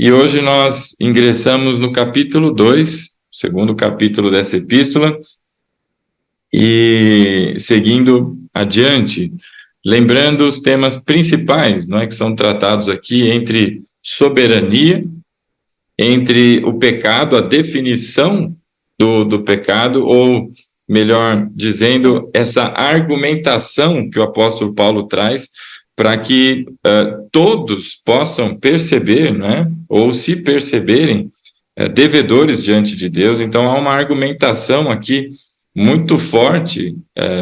E hoje nós ingressamos no capítulo 2, segundo capítulo dessa epístola, e seguindo adiante, lembrando os temas principais, não é, que são tratados aqui entre soberania, entre o pecado, a definição do pecado, ou melhor dizendo, essa argumentação que o apóstolo Paulo traz para que todos possam perceber, né, ou se perceberem devedores diante de Deus. Então há uma argumentação aqui muito forte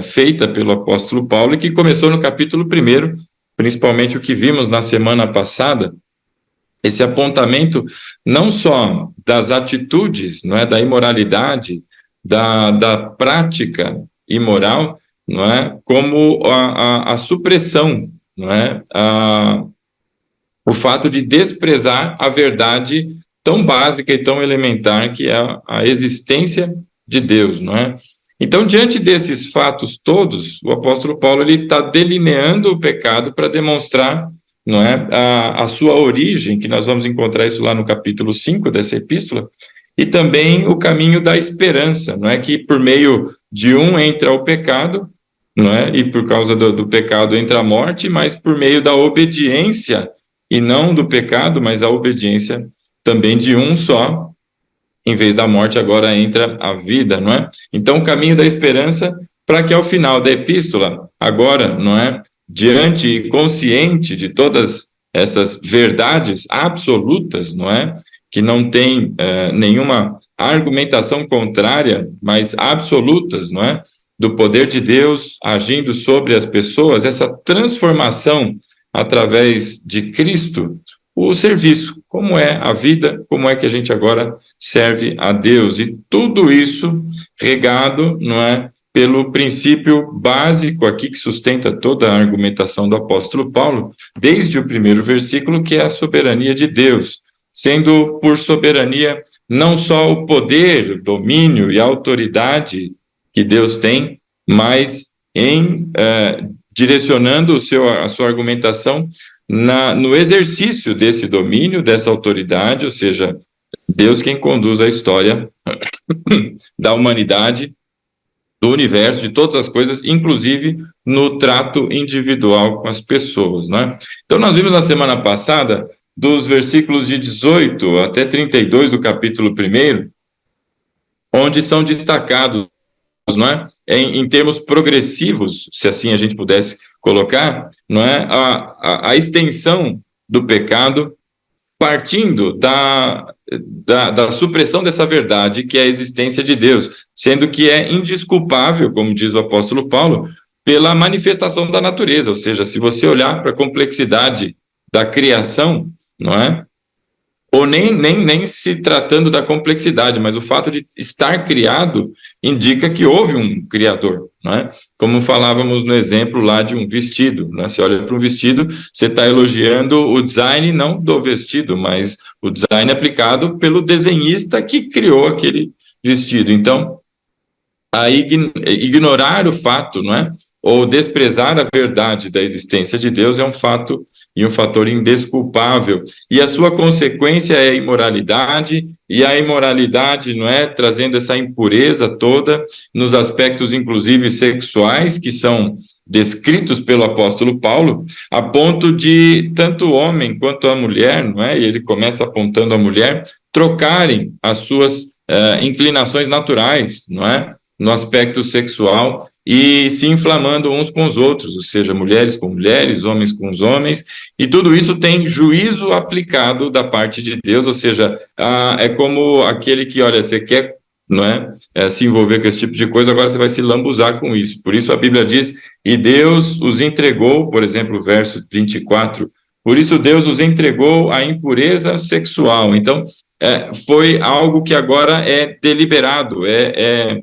feita pelo apóstolo Paulo e que começou no capítulo 1, principalmente o que vimos na semana passada, esse apontamento não só das atitudes, não é, da imoralidade, da prática imoral, não é, como a supressão, não é, o fato de desprezar a verdade tão básica e tão elementar que é a existência de Deus, não é? Então, diante desses fatos todos, o apóstolo Paulo está delineando o pecado para demonstrar, não é, a sua origem, que nós vamos encontrar isso lá no capítulo 5 dessa epístola, e também o caminho da esperança, não é, que por meio de um entra o pecado, não é, e por causa do pecado entra a morte, mas por meio da obediência, e não do pecado, mas a obediência também de um só, em vez da morte agora entra a vida, não é? Então o caminho da esperança para que ao final da epístola, agora, não é, diante e consciente de todas essas verdades absolutas, não é, que não tem nenhuma argumentação contrária, mas absolutas, não é, do poder de Deus agindo sobre as pessoas, essa transformação através de Cristo, o serviço, como é a vida, como é que a gente agora serve a Deus, e tudo isso regado, não é, pelo princípio básico aqui que sustenta toda a argumentação do apóstolo Paulo, desde o primeiro versículo, que é a soberania de Deus, sendo por soberania não só o poder, o domínio e a autoridade que Deus tem, mas direcionando a sua argumentação no exercício desse domínio, dessa autoridade, ou seja, Deus quem conduz a história da humanidade, do universo, de todas as coisas, inclusive no trato individual com as pessoas, né? Então nós vimos na semana passada, dos versículos de 18 até 32 do capítulo 1, onde são destacados, não é, em termos progressivos, se assim a gente pudesse colocar, não é, a extensão do pecado, partindo da supressão dessa verdade, que é a existência de Deus, sendo que é indesculpável, como diz o apóstolo Paulo, pela manifestação da natureza, ou seja, se você olhar para a complexidade da criação, não é, ou nem se tratando da complexidade, mas o fato de estar criado indica que houve um criador, não é? Como falávamos no exemplo lá de um vestido, né? Você olha para um vestido, você está elogiando o design não do vestido, mas o design aplicado pelo desenhista que criou aquele vestido. Então, ignorar o fato, não é? Ou desprezar a verdade da existência de Deus é um fato e um fator indesculpável. E a sua consequência é a imoralidade, e a imoralidade, não é, trazendo essa impureza toda nos aspectos, inclusive, sexuais, que são descritos pelo apóstolo Paulo, a ponto de tanto o homem quanto a mulher, não é, e ele começa apontando a mulher, trocarem as suas inclinações naturais, não é, no aspecto sexual, e se inflamando uns com os outros, ou seja, mulheres com mulheres, homens com os homens, e tudo isso tem juízo aplicado da parte de Deus, ou seja, é como aquele que, olha, você quer, não é, se envolver com esse tipo de coisa, agora você vai se lambuzar com isso. Por isso a Bíblia diz, e Deus os entregou, por exemplo, o verso 24, por isso Deus os entregou à impureza sexual. Então, foi algo que agora é deliberado, é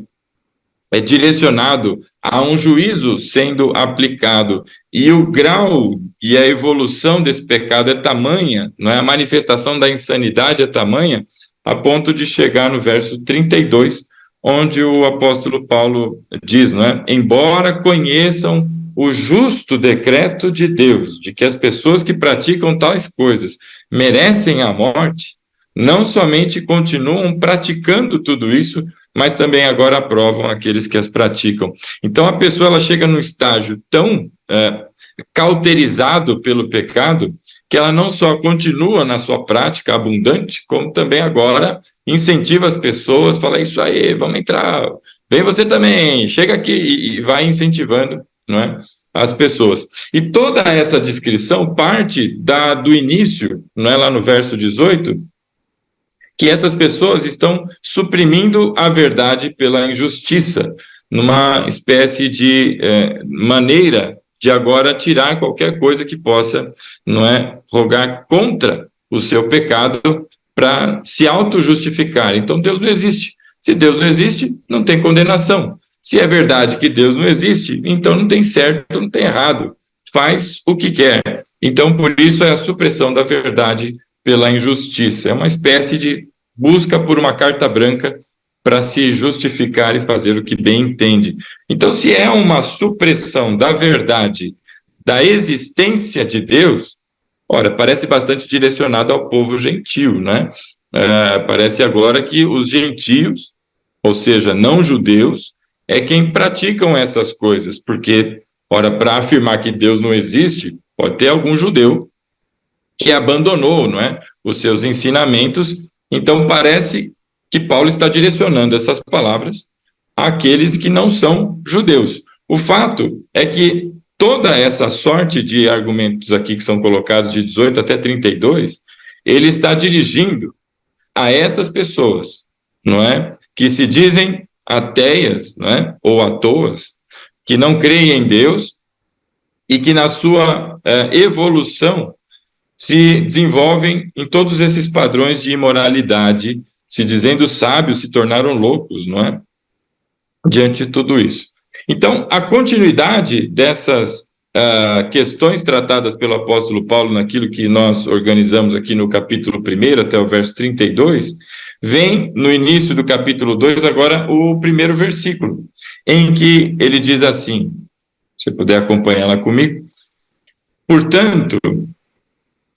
direcionado a um juízo sendo aplicado, e o grau e a evolução desse pecado é tamanha, não é? A manifestação da insanidade é tamanha, a ponto de chegar no verso 32, onde o apóstolo Paulo diz, não é? Embora conheçam o justo decreto de Deus, de que as pessoas que praticam tais coisas merecem a morte, não somente continuam praticando tudo isso, mas também agora aprovam aqueles que as praticam. Então a pessoa ela chega num estágio tão cauterizado pelo pecado, que ela não só continua na sua prática abundante, como também agora incentiva as pessoas, fala, isso aí, vamos entrar, vem você também, chega aqui, e vai incentivando, não é, as pessoas. E toda essa descrição parte do início, não é, lá no verso 18, que essas pessoas estão suprimindo a verdade pela injustiça, numa espécie de maneira de agora tirar qualquer coisa que possa, não é, rogar contra o seu pecado para se auto-justificar. Então Deus não existe. Se Deus não existe, não tem condenação. Se é verdade que Deus não existe, então não tem certo, não tem errado. Faz o que quer. Então, por isso é a supressão da verdade pela injustiça. É uma espécie de busca por uma carta branca para se justificar e fazer o que bem entende. Então, se é uma supressão da verdade, da existência de Deus, ora, parece bastante direcionado ao povo gentio, né? Parece agora que os gentios, ou seja, não judeus, é quem praticam essas coisas, porque, ora, para afirmar que Deus não existe, pode ter algum judeu que abandonou, não é, os seus ensinamentos. Então, parece que Paulo está direcionando essas palavras àqueles que não são judeus. O fato é que toda essa sorte de argumentos aqui que são colocados de 18 até 32, ele está dirigindo a estas pessoas, não é, que se dizem ateias, não é, ou atoas, que não creem em Deus e que na sua evolução se desenvolvem em todos esses padrões de imoralidade, se dizendo sábios, se tornaram loucos, não é? Diante de tudo isso. Então, a continuidade dessas questões tratadas pelo apóstolo Paulo naquilo que nós organizamos aqui no capítulo 1 até o verso 32, vem no início do capítulo 2, agora o primeiro versículo, em que ele diz assim, se você puder acompanhar lá comigo, portanto,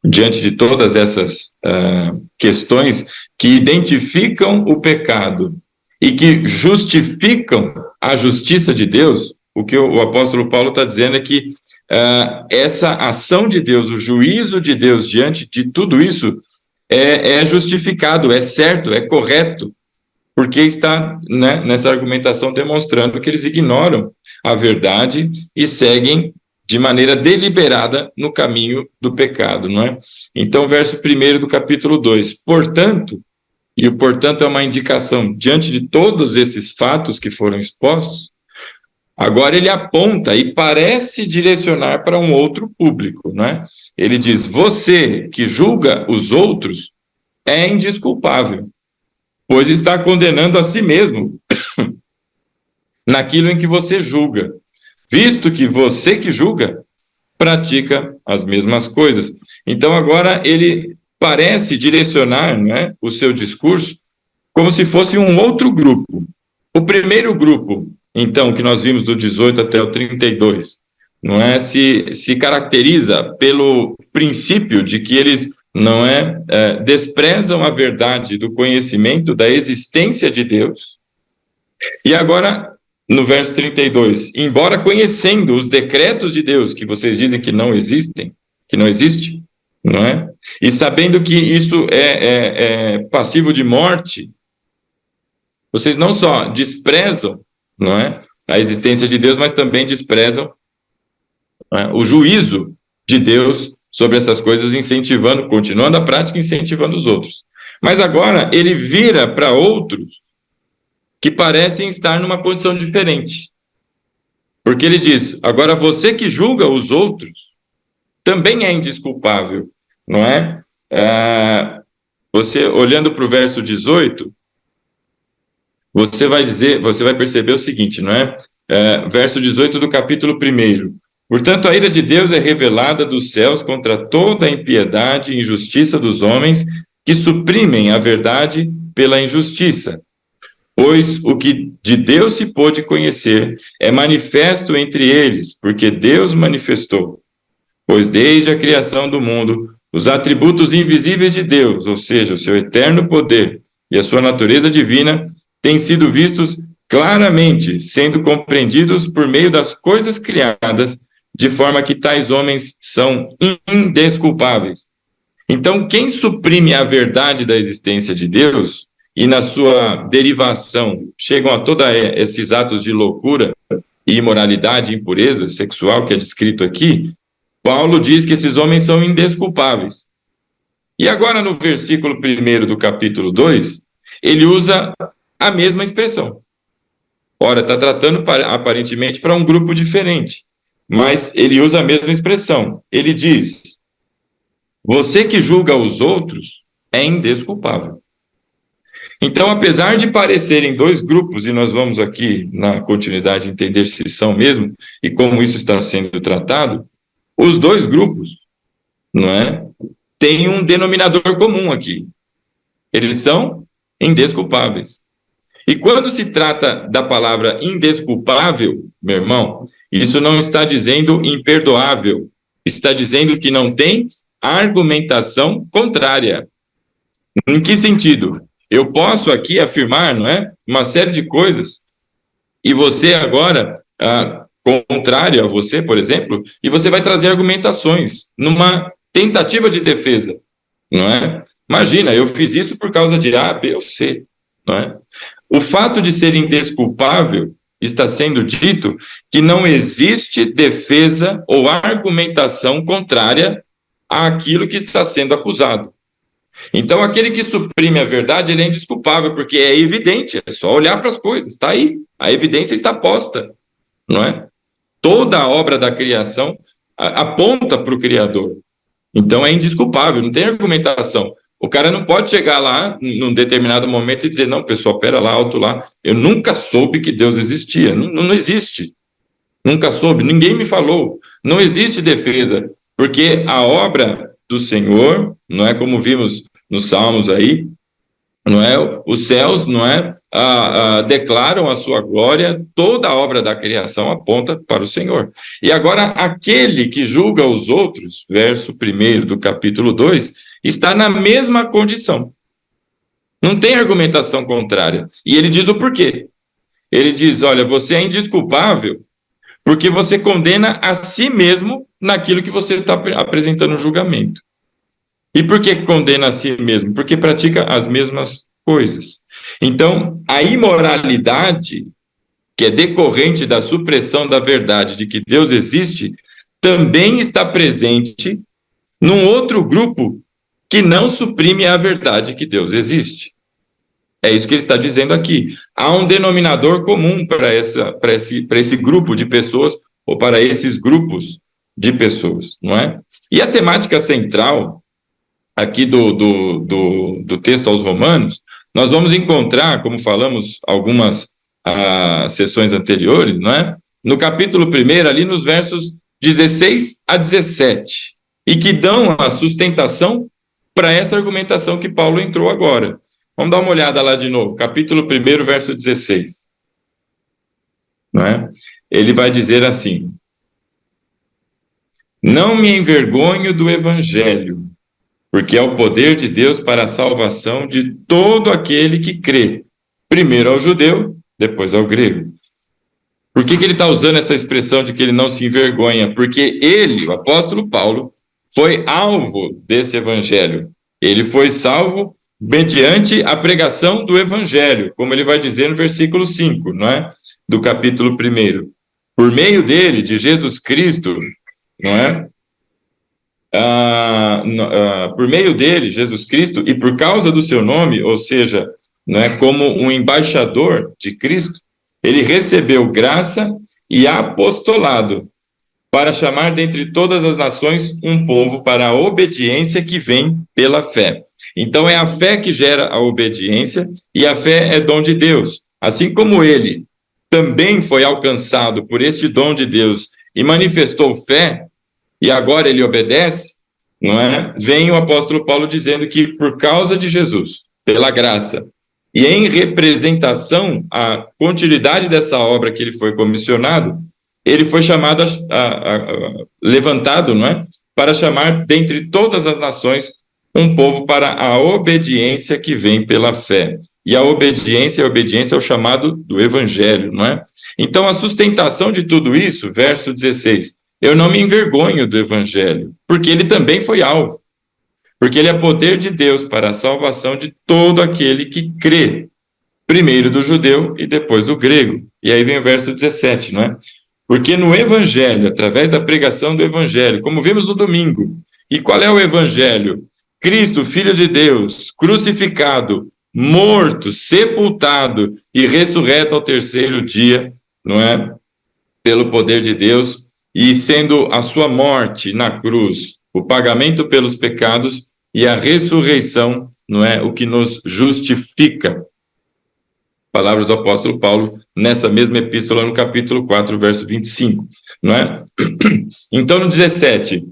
diante de todas essas questões que identificam o pecado e que justificam a justiça de Deus, o que o apóstolo Paulo está dizendo é que essa ação de Deus, o juízo de Deus diante de tudo isso é justificado, é certo, é correto, porque está, né, nessa argumentação demonstrando que eles ignoram a verdade e seguem de maneira deliberada no caminho do pecado, não é? Então, verso 1 do capítulo 2, portanto, e o portanto é uma indicação, diante de todos esses fatos que foram expostos, agora ele aponta e parece direcionar para um outro público, não é? Ele diz, você que julga os outros é indesculpável, pois está condenando a si mesmo naquilo em que você julga, visto que você que julga pratica as mesmas coisas. Então agora ele parece direcionar, né, o seu discurso como se fosse um outro grupo. O primeiro grupo, então, que nós vimos do 18 até o 32, não é, se caracteriza pelo princípio de que eles não desprezam a verdade do conhecimento da existência de Deus. E agora, no verso 32, embora conhecendo os decretos de Deus, que vocês dizem que não existem, que não existe, não é? E sabendo que isso é passivo de morte, vocês não só desprezam, não é, a existência de Deus, mas também desprezam, não é, o juízo de Deus sobre essas coisas, incentivando, continuando a prática, incentivando os outros. Mas agora ele vira para outros que parecem estar numa condição diferente. Porque ele diz, agora você que julga os outros também é indesculpável, não é? Você, olhando para o verso 18, você vai perceber o seguinte, não é? Verso 18 do capítulo 1. Portanto, a ira de Deus é revelada dos céus contra toda a impiedade e injustiça dos homens que suprimem a verdade pela injustiça. Pois o que de Deus se pôde conhecer é manifesto entre eles, porque Deus manifestou. Pois desde a criação do mundo, os atributos invisíveis de Deus, ou seja, o seu eterno poder e a sua natureza divina, têm sido vistos claramente, sendo compreendidos por meio das coisas criadas, de forma que tais homens são indesculpáveis. Então, quem suprime a verdade da existência de Deus e na sua derivação chegam a todos esses atos de loucura e imoralidade e impureza sexual que é descrito aqui, Paulo diz que esses homens são indesculpáveis. E agora, no versículo 1 do capítulo 2, ele usa a mesma expressão. Ora, está tratando aparentemente para um grupo diferente, mas ele usa a mesma expressão. Ele diz: você que julga os outros é indesculpável. Então, apesar de parecerem dois grupos, e nós vamos aqui, na continuidade, entender se são mesmo e como isso está sendo tratado, os dois grupos, não é, têm um denominador comum aqui. Eles são indesculpáveis. E quando se trata da palavra indesculpável, meu irmão, isso não está dizendo imperdoável, está dizendo que não tem argumentação contrária. Em que sentido? Eu posso aqui afirmar, não é, uma série de coisas, e você agora, contrário a você, por exemplo, e você vai trazer argumentações numa tentativa de defesa, não é? Imagina, eu fiz isso por causa de A, B ou C, não é? O fato de ser indesculpável está sendo dito que não existe defesa ou argumentação contrária àquilo que está sendo acusado. Então, aquele que suprime a verdade, ele é indesculpável, porque é evidente, é só olhar para as coisas, está aí, a evidência está posta, não é? Toda a obra da criação aponta para o Criador, então é indesculpável, não tem argumentação. O cara não pode chegar lá, num determinado momento, e dizer, não, pessoal, pera lá, alto lá, eu nunca soube que Deus existia, não existe, nunca soube, ninguém me falou, não existe defesa, porque a obra do Senhor, não é como vimos nos Salmos aí, não é? Os céus, não é? Declaram a sua glória, toda a obra da criação aponta para o Senhor. E agora, aquele que julga os outros, verso 1 do capítulo 2, está na mesma condição. Não tem argumentação contrária. E ele diz o porquê. Ele diz, olha, você é indesculpável porque você condena a si mesmo naquilo que você está apresentando no julgamento. E por que condena a si mesmo? Porque pratica as mesmas coisas. Então, a imoralidade, que é decorrente da supressão da verdade de que Deus existe, também está presente num outro grupo que não suprime a verdade que Deus existe. É isso que ele está dizendo aqui. Há um denominador comum para esse grupo de pessoas, ou para esses grupos de pessoas, não é? E a temática central aqui do texto aos Romanos, nós vamos encontrar, como falamos algumas sessões anteriores, não é? No capítulo 1, ali nos versos 16 a 17, e que dão a sustentação para essa argumentação que Paulo entrou agora. Vamos dar uma olhada lá de novo, capítulo 1, verso 16. Não é? Ele vai dizer assim: não me envergonho do evangelho, porque é o poder de Deus para a salvação de todo aquele que crê, primeiro ao judeu, depois ao grego. Por que ele está usando essa expressão de que ele não se envergonha? Porque ele, o apóstolo Paulo, foi alvo desse evangelho. Ele foi salvo mediante a pregação do evangelho, como ele vai dizer no versículo 5, não é? Do capítulo 1. Por meio dele, de Jesus Cristo, não é? Por meio dele, Jesus Cristo, e por causa do seu nome, ou seja, não é, como um embaixador de Cristo, ele recebeu graça e apostolado para chamar dentre todas as nações um povo para a obediência que vem pela fé. Então é a fé que gera a obediência, e a fé é dom de Deus. Assim como ele também foi alcançado por este dom de Deus e manifestou fé, e agora ele obedece, não é? Vem o apóstolo Paulo dizendo que por causa de Jesus, pela graça, E em representação à continuidade dessa obra que ele foi comissionado, ele foi chamado, levantado, não é? Para chamar dentre todas as nações um povo para a obediência que vem pela fé. E a obediência é o chamado do evangelho, não é? Então, a sustentação de tudo isso, verso 16, eu não me envergonho do evangelho, porque ele também foi alvo, porque ele é poder de Deus para a salvação de todo aquele que crê, primeiro do judeu e depois do grego. E aí vem o verso 17, não é? Porque no evangelho, através da pregação do evangelho, como vimos no domingo, e qual é o evangelho? Cristo, Filho de Deus, crucificado, morto, sepultado e ressurreto ao terceiro dia, não é? Pelo poder de Deus, e sendo a sua morte na cruz o pagamento pelos pecados e a ressurreição, não é? O que nos justifica. Palavras do apóstolo Paulo nessa mesma epístola, no capítulo 4, verso 25, não é? Então, no 17,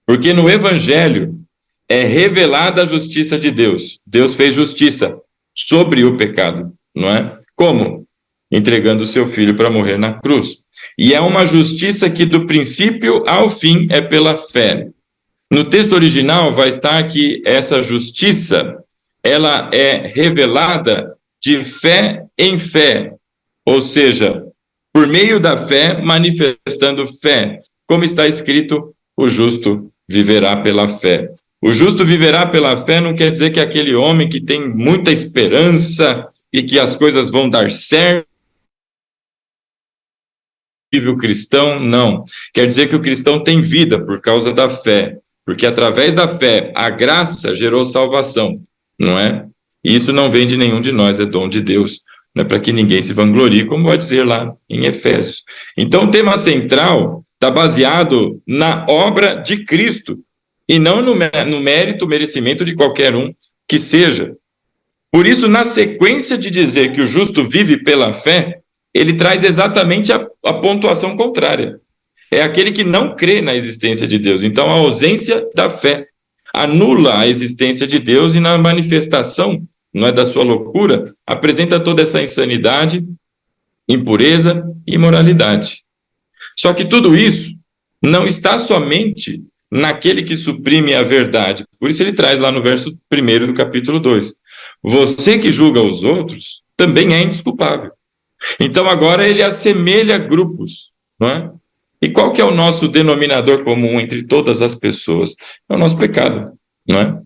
porque no evangelho é revelada a justiça de Deus. Deus fez justiça sobre o pecado, não é? Como? Entregando o seu filho para morrer na cruz. E é uma justiça que do princípio ao fim é pela fé. No texto original vai estar que essa justiça, ela é revelada de fé em fé, ou seja, por meio da fé, manifestando fé. Como está escrito, o justo viverá pela fé. O justo viverá pela fé não quer dizer que é aquele homem que tem muita esperança e que as coisas vão dar certo. O cristão, não. Quer dizer que o cristão tem vida por causa da fé, porque através da fé a graça gerou salvação, não é? E isso não vem de nenhum de nós, é dom de Deus, não é para que ninguém se vanglorie, como vai dizer lá em Efésios. Então o tema central está baseado na obra de Cristo, e não no mérito, merecimento de qualquer um que seja. Por isso, na sequência de dizer que o justo vive pela fé, ele traz exatamente a pontuação contrária. É aquele que não crê na existência de Deus. Então, a ausência da fé anula a existência de Deus e na manifestação, não é, da sua loucura, apresenta toda essa insanidade, impureza e imoralidade. Só que tudo isso não está somente naquele que suprime a verdade. Por isso ele traz lá no verso 1 do capítulo 2. Você que julga os outros também é indesculpável. Então agora ele assemelha grupos, não é? E qual que é o nosso denominador comum entre todas as pessoas? É o nosso pecado, não é?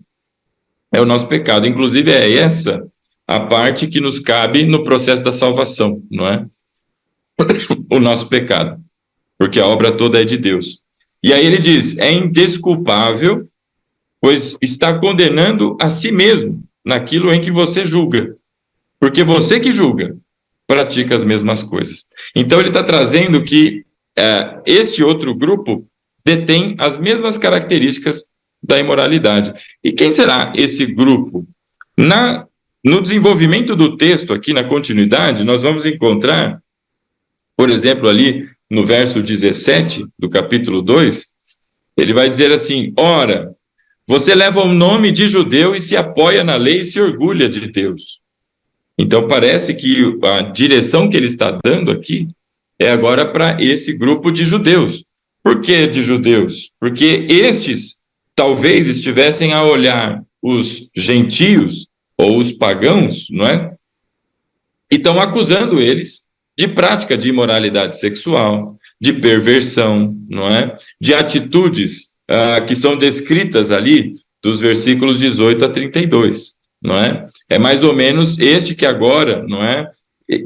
É o nosso pecado. Inclusive é essa a parte que nos cabe no processo da salvação, não é? O nosso pecado. Porque a obra toda é de Deus. E aí ele diz, é indesculpável, pois está condenando a si mesmo naquilo em que você julga. Porque você que julga pratica as mesmas coisas. Então ele está trazendo que este outro grupo detém as mesmas características da imoralidade. E quem será esse grupo? No desenvolvimento do texto, aqui na continuidade, nós vamos encontrar, por exemplo, ali no verso 17 do capítulo 2, ele vai dizer assim, ora, você leva o nome de judeu e se apoia na lei e se orgulha de Deus. Então parece que a direção que ele está dando aqui é agora para esse grupo de judeus. Por que de judeus? Porque estes talvez estivessem a olhar os gentios ou os pagãos, não é? E estão acusando eles de prática de imoralidade sexual, de perversão, não é? De atitudes que são descritas ali dos versículos 18 a 32, não é? É mais ou menos este que agora, não é?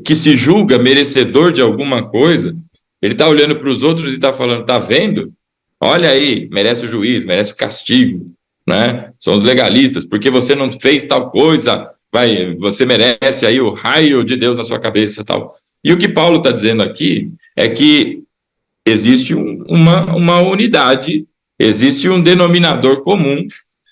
Que se julga merecedor de alguma coisa, ele está olhando para os outros e está falando, está vendo? Olha aí, merece o juiz, merece o castigo, né? São os legalistas, porque você não fez tal coisa, você merece aí o raio de Deus na sua cabeça, tal. E o que Paulo está dizendo aqui é que existe uma unidade, existe um denominador comum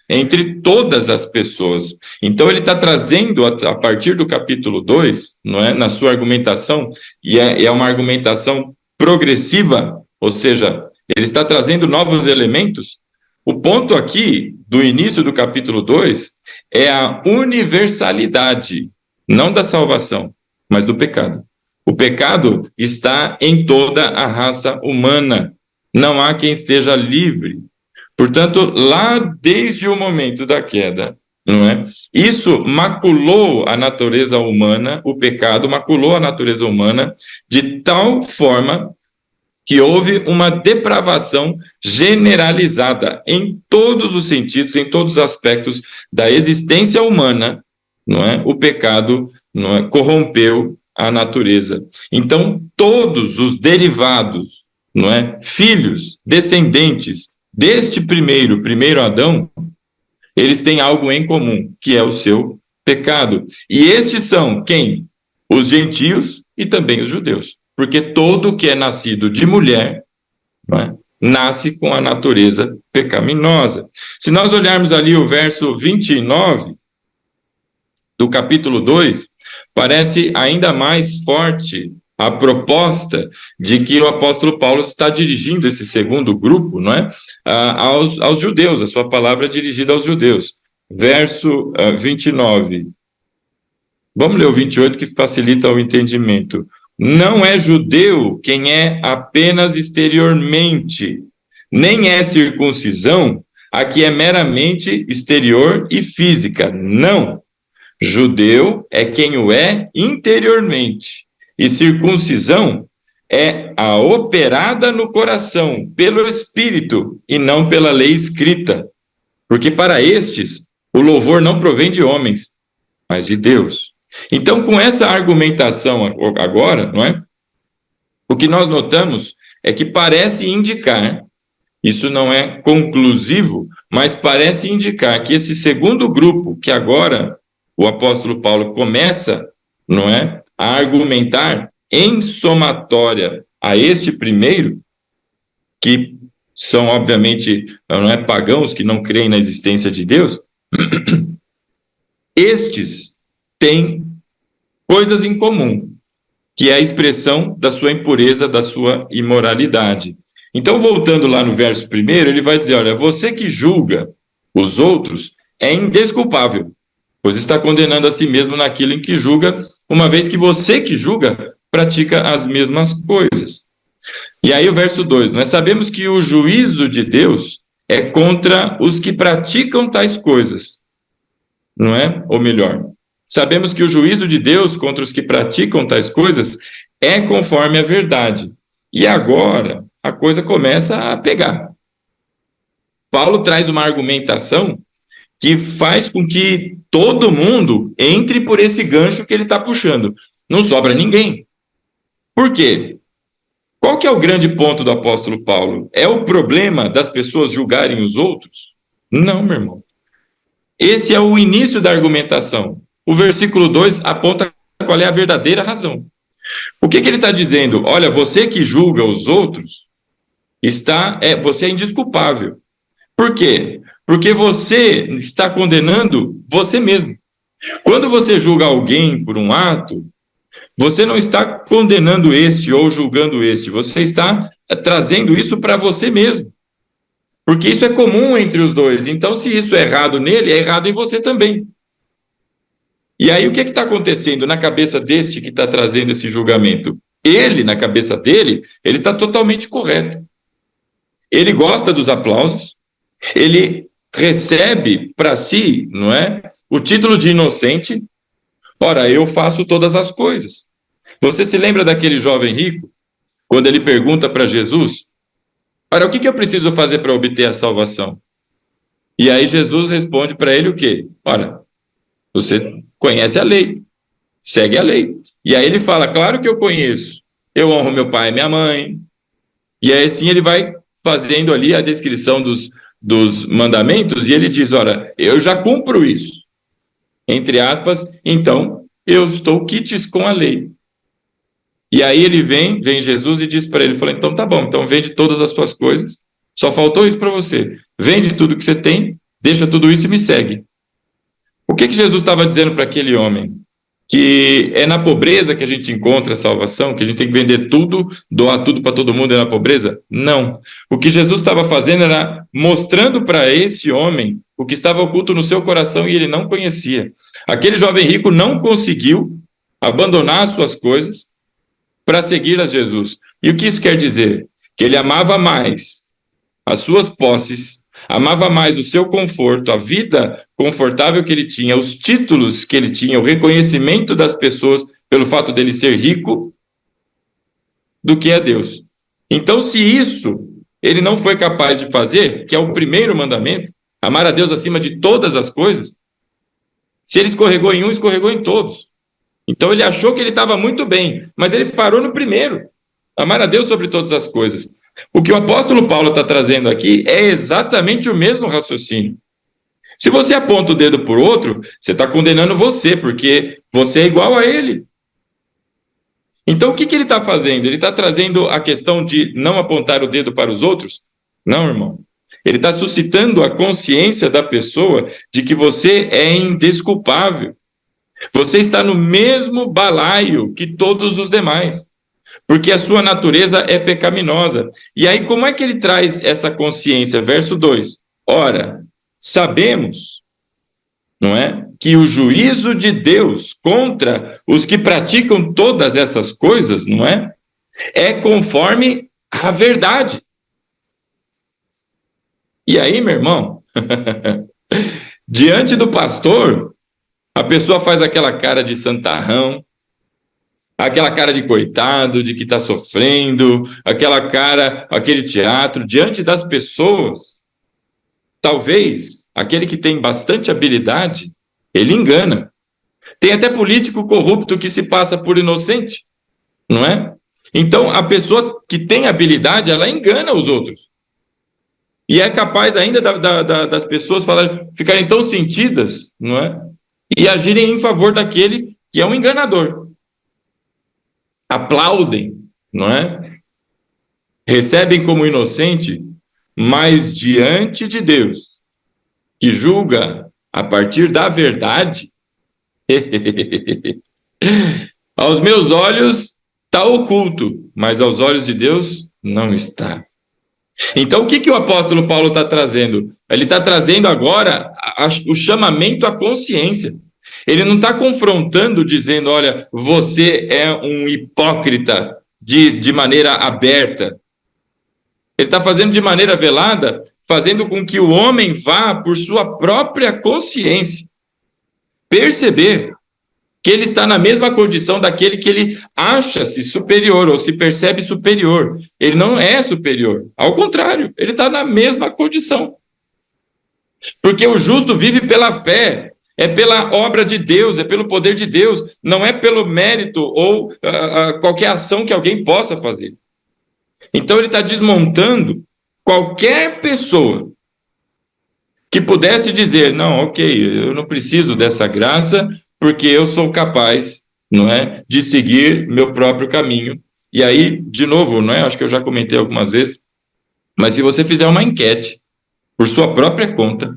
entre todas as pessoas. Então ele está trazendo, a partir do capítulo 2, não é, na sua argumentação, e é uma argumentação progressiva, ou seja, ele está trazendo novos elementos O ponto aqui, do início do capítulo 2, é a universalidade, não da salvação, mas do pecado. O pecado está em toda a raça humana. Não há quem esteja livre. Portanto, lá desde o momento da queda, não é? Isso maculou a natureza humana, o pecado maculou a natureza humana de tal forma que houve uma depravação generalizada em todos os sentidos, em todos os aspectos da existência humana, não é? O pecado, não é, corrompeu a natureza. Então, todos os derivados, não é, filhos, descendentes deste primeiro Adão, eles têm algo em comum, que é o seu pecado. E estes são quem? Os gentios e também os judeus. Porque todo que é nascido de mulher, não é, nasce com a natureza pecaminosa. Se nós olharmos ali o verso 29 do capítulo 2, parece ainda mais forte a proposta de que o apóstolo Paulo está dirigindo esse segundo grupo, não é? Aos judeus, a sua palavra é dirigida aos judeus. Verso 29. Vamos ler o 28 que facilita o entendimento. Não é judeu quem é apenas exteriormente, nem é circuncisão a que é meramente exterior e física. Não. Judeu é quem o é interiormente, e circuncisão é a operada no coração, pelo Espírito, e não pela lei escrita. Porque para estes, o louvor não provém de homens, mas de Deus. Então, com essa argumentação agora, não é? O que nós notamos é que parece indicar, isso não é conclusivo, mas parece indicar que esse segundo grupo, que agora o apóstolo Paulo começa, não é, a argumentar em somatória a este primeiro, que são, obviamente, não é, pagãos que não creem na existência de Deus, estes têm coisas em comum, que é a expressão da sua impureza, da sua imoralidade. Então, voltando lá no verso 1, ele vai dizer, olha, você que julga os outros é indesculpável, pois está condenando a si mesmo naquilo em que julga, uma vez que você que julga pratica as mesmas coisas. E aí o verso 2, nós sabemos que o juízo de Deus é contra os que praticam tais coisas, não é? Ou melhor, sabemos que o juízo de Deus contra os que praticam tais coisas é conforme a verdade. E agora a coisa começa a pegar. Paulo traz uma argumentação que faz com que todo mundo entre por esse gancho que ele está puxando. Não sobra ninguém. Por quê? Qual que é o grande ponto do apóstolo Paulo? É o problema das pessoas julgarem os outros? Não, meu irmão. Esse é o início da argumentação. O versículo 2 aponta qual é a verdadeira razão. O que ele está dizendo? Olha, você que julga os outros, você é indesculpável. Por quê? Porque você está condenando você mesmo. Quando você julga alguém por um ato, você não está condenando este ou julgando este, você está trazendo isso para você mesmo. Porque isso é comum entre os dois. Então, se isso é errado nele, é errado em você também. E aí, o que está acontecendo na cabeça deste que está trazendo esse julgamento? Ele, na cabeça dele, ele está totalmente correto. Ele gosta dos aplausos, ele recebe para si, não é, o título de inocente. Ora, eu faço todas as coisas. Você se lembra daquele jovem rico, quando ele pergunta para Jesus, ora, o que eu preciso fazer para obter a salvação? E aí Jesus responde para ele o quê? Ora, você conhece a lei, segue a lei. E aí ele fala, claro que eu conheço, eu honro meu pai e minha mãe. E aí assim ele vai fazendo ali a descrição dos mandamentos, e ele diz, ora, eu já cumpro isso. Entre aspas, então, eu estou quites com a lei. E aí ele vem Jesus e diz para ele, fala, então tá bom, então vende todas as tuas coisas, só faltou isso para você. Vende tudo que você tem, deixa tudo isso e me segue. O que Jesus estava dizendo para aquele homem? que é na pobreza que a gente encontra a salvação, que a gente tem que vender tudo, doar tudo para todo mundo é na pobreza? Não. O que Jesus estava fazendo era mostrando para esse homem o que estava oculto no seu coração e ele não conhecia. Aquele jovem rico não conseguiu abandonar as suas coisas para seguir a Jesus. E o que isso quer dizer? Que ele amava mais as suas posses, amava mais o seu conforto, a vida confortável que ele tinha, os títulos que ele tinha, o reconhecimento das pessoas pelo fato dele ser rico, do que a Deus. Então, se isso ele não foi capaz de fazer, que é o primeiro mandamento, amar a Deus acima de todas as coisas, se ele escorregou em um, escorregou em todos. Então, ele achou que ele estava muito bem, mas ele parou no primeiro, amar a Deus sobre todas as coisas. O que o apóstolo Paulo está trazendo aqui é exatamente o mesmo raciocínio. Se você aponta o dedo por outro, você está condenando você, porque você é igual a ele. Então, o que ele está fazendo? Ele está trazendo a questão de não apontar o dedo para os outros? Não, irmão. Ele está suscitando a consciência da pessoa de que você é indesculpável. Você está no mesmo balaio que todos os demais, porque a sua natureza é pecaminosa. E aí, como é que ele traz essa consciência? Verso 2. Ora, sabemos, não é, que o juízo de Deus contra os que praticam todas essas coisas, não é conforme a verdade. E aí, meu irmão, diante do pastor, a pessoa faz aquela cara de santarrão, aquela cara de coitado, de que está sofrendo, aquela cara, aquele teatro, diante das pessoas. Talvez, aquele que tem bastante habilidade, ele engana. Tem até político corrupto que se passa por inocente, não é? Então, a pessoa que tem habilidade, ela engana os outros. E é capaz ainda das pessoas ficarem tão sentidas, não é? E agirem em favor daquele que é um enganador. Aplaudem, não é? Recebem como inocente, mas diante de Deus, que julga a partir da verdade, aos meus olhos está oculto, mas aos olhos de Deus não está. Então, o que o apóstolo Paulo está trazendo? Ele está trazendo agora o chamamento à consciência. Ele não está confrontando, dizendo, olha, você é um hipócrita de maneira aberta. Ele está fazendo de maneira velada, fazendo com que o homem vá por sua própria consciência perceber que ele está na mesma condição daquele que ele acha-se superior ou se percebe superior. Ele não é superior. Ao contrário, ele está na mesma condição. Porque o justo vive pela fé, é pela obra de Deus, é pelo poder de Deus, não é pelo mérito ou qualquer ação que alguém possa fazer. Então ele está desmontando qualquer pessoa que pudesse dizer, não, ok, eu não preciso dessa graça, porque eu sou capaz, não é, de seguir meu próprio caminho. E aí, de novo, não é, acho que eu já comentei algumas vezes, mas se você fizer uma enquete por sua própria conta,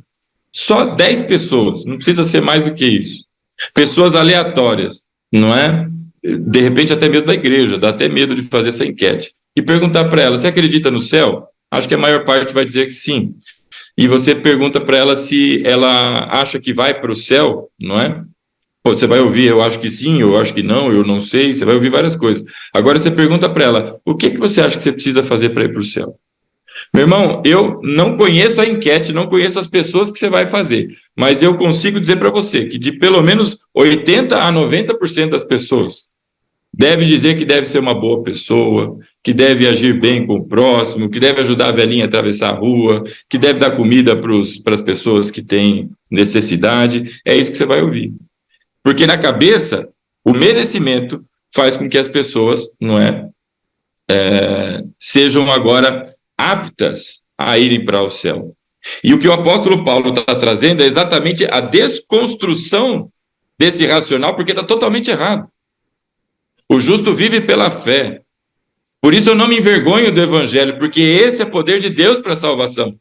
só 10 pessoas, não precisa ser mais do que isso, pessoas aleatórias, não é? De repente até mesmo da igreja, dá até medo de fazer essa enquete, e perguntar para ela, você acredita no céu? Acho que a maior parte vai dizer que sim. E você pergunta para ela se ela acha que vai para o céu, não é? Você vai ouvir, eu acho que sim, eu acho que não, eu não sei, você vai ouvir várias coisas. Agora você pergunta para ela, o que você acha que você precisa fazer para ir para o céu? Meu irmão, eu não conheço a enquete, não conheço as pessoas que você vai fazer, mas eu consigo dizer para você que de pelo menos 80% a 90% das pessoas deve dizer que deve ser uma boa pessoa, que deve agir bem com o próximo, que deve ajudar a velhinha a atravessar a rua, que deve dar comida para as pessoas que têm necessidade. É isso que você vai ouvir. Porque na cabeça, o merecimento faz com que as pessoas, não é, sejam agora aptas a irem para o céu. E o que o apóstolo Paulo está trazendo é exatamente a desconstrução desse racional, porque está totalmente errado. O justo vive pela fé. Por isso eu não me envergonho do evangelho, porque esse é poder de Deus para a salvação.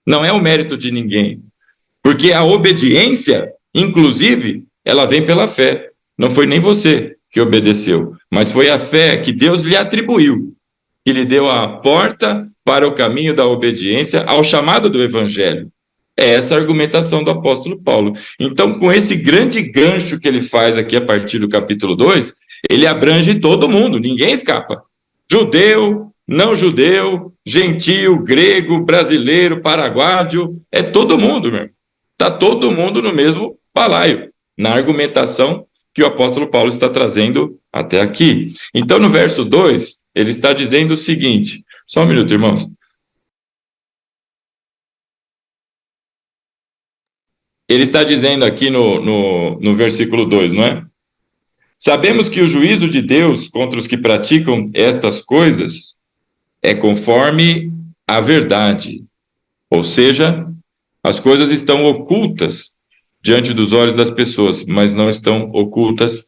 Não é o mérito de ninguém. Porque a obediência, inclusive, ela vem pela fé. Não foi nem você que obedeceu, mas foi a fé que Deus lhe atribuiu, que lhe deu a porta para o caminho da obediência ao chamado do Evangelho. É essa a argumentação do apóstolo Paulo. Então, com esse grande gancho que ele faz aqui a partir do capítulo 2, ele abrange todo mundo, ninguém escapa. Judeu, não judeu, gentio, grego, brasileiro, paraguaio, é todo mundo, meu. Está todo mundo no mesmo balaio, na argumentação que o apóstolo Paulo está trazendo até aqui. Então, no verso 2, ele está dizendo o seguinte, só um minuto, irmãos. Ele está dizendo aqui no versículo 2, não é? Sabemos que o juízo de Deus contra os que praticam estas coisas é conforme a verdade. Ou seja, as coisas estão ocultas diante dos olhos das pessoas, mas não estão ocultas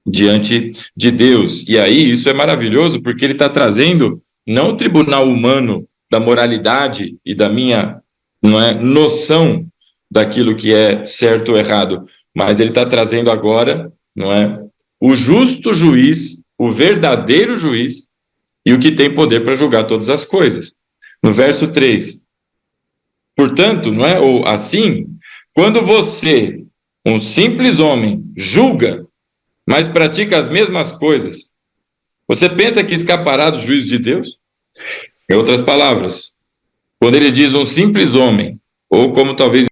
diante de Deus. E aí isso é maravilhoso porque ele está trazendo não o tribunal humano da moralidade e da minha, não é, noção daquilo que é certo ou errado, mas ele está trazendo agora, não é, o justo juiz, o verdadeiro juiz e o que tem poder para julgar todas as coisas. No verso 3, portanto, não é, ou assim, quando você, um simples homem, julga, mas pratica as mesmas coisas, você pensa que escapará do juízo de Deus? Em outras palavras, quando ele diz um simples homem, ou como talvez